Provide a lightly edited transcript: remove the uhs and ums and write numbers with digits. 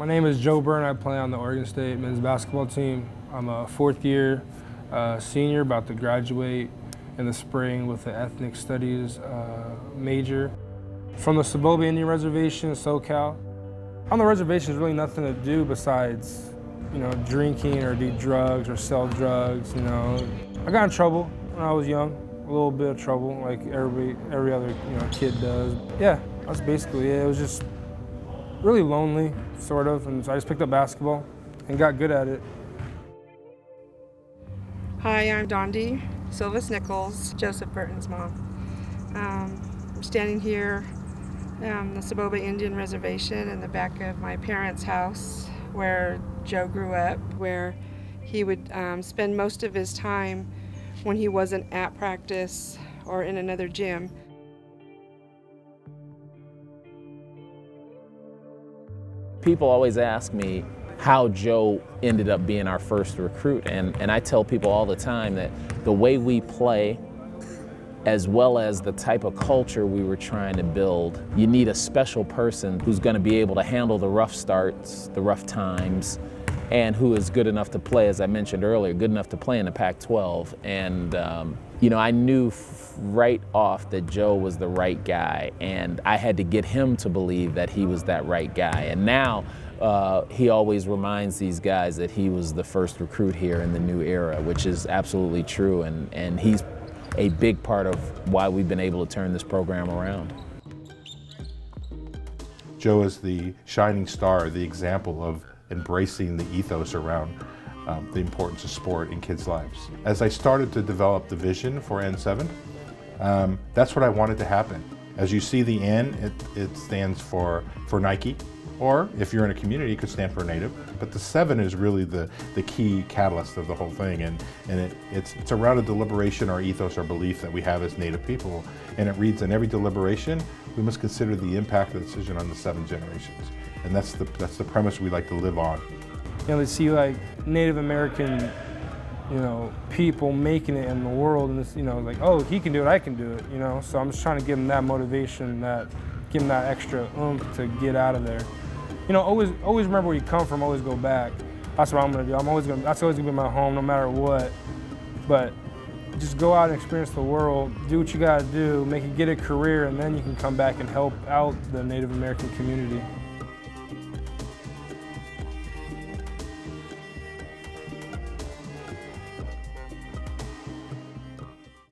My name is Joe Byrne. I play on the Oregon State men's basketball team. I'm a fourth year senior, about to graduate in the spring with an ethnic studies major. From the Silvas Indian Reservation, SoCal. On the reservation, there's really nothing to do besides, drinking or do drugs or sell drugs, I got in trouble when I was young, a little bit of trouble, like every other kid does. Yeah, that's basically it. It was just really lonely, sort of, and so I just picked up basketball and got good at it. Hi, I'm Dondi, Silvas Nichols, Joseph Burton's mom. I'm standing here on the Silvas Indian Reservation in the back of my parents' house where Joe grew up, where he would spend most of his time when he wasn't at practice or in another gym. People always ask me how Joe ended up being our first recruit, and I tell people all the time that the way we play, as well as the type of culture we were trying to build, you need a special person who's going to be able to handle the rough starts, the rough times, and who is good enough to play, as I mentioned earlier, good enough to play in the Pac-12. And I knew right off that Joe was the right guy, and I had to get him to believe that he was that right guy. And now he always reminds these guys that he was the first recruit here in the new era, which is absolutely true, and he's a big part of why we've been able to turn this program around. Joe is the shining star, the example of embracing the ethos around the importance of sport in kids' lives. As I started to develop the vision for N7, that's what I wanted to happen. As you see the N, it stands for Nike, or if you're in a community, it could stand for Native. But the 7 is really the key catalyst of the whole thing, and it's around a deliberation, our ethos, our belief that we have as Native people. And it reads, in every deliberation, we must consider the impact of the decision on the 7 generations. And that's the premise we like to live on. To see like Native American, people making it in the world, and it's, like, oh, he can do it, I can do it, So I'm just trying to give them that motivation, give them that extra oomph to get out of there. Always remember where you come from, always go back. That's what I'm gonna do. That's always gonna be my home, no matter what. But just go out and experience the world, do what you gotta do, get a career, and then you can come back and help out the Native American community.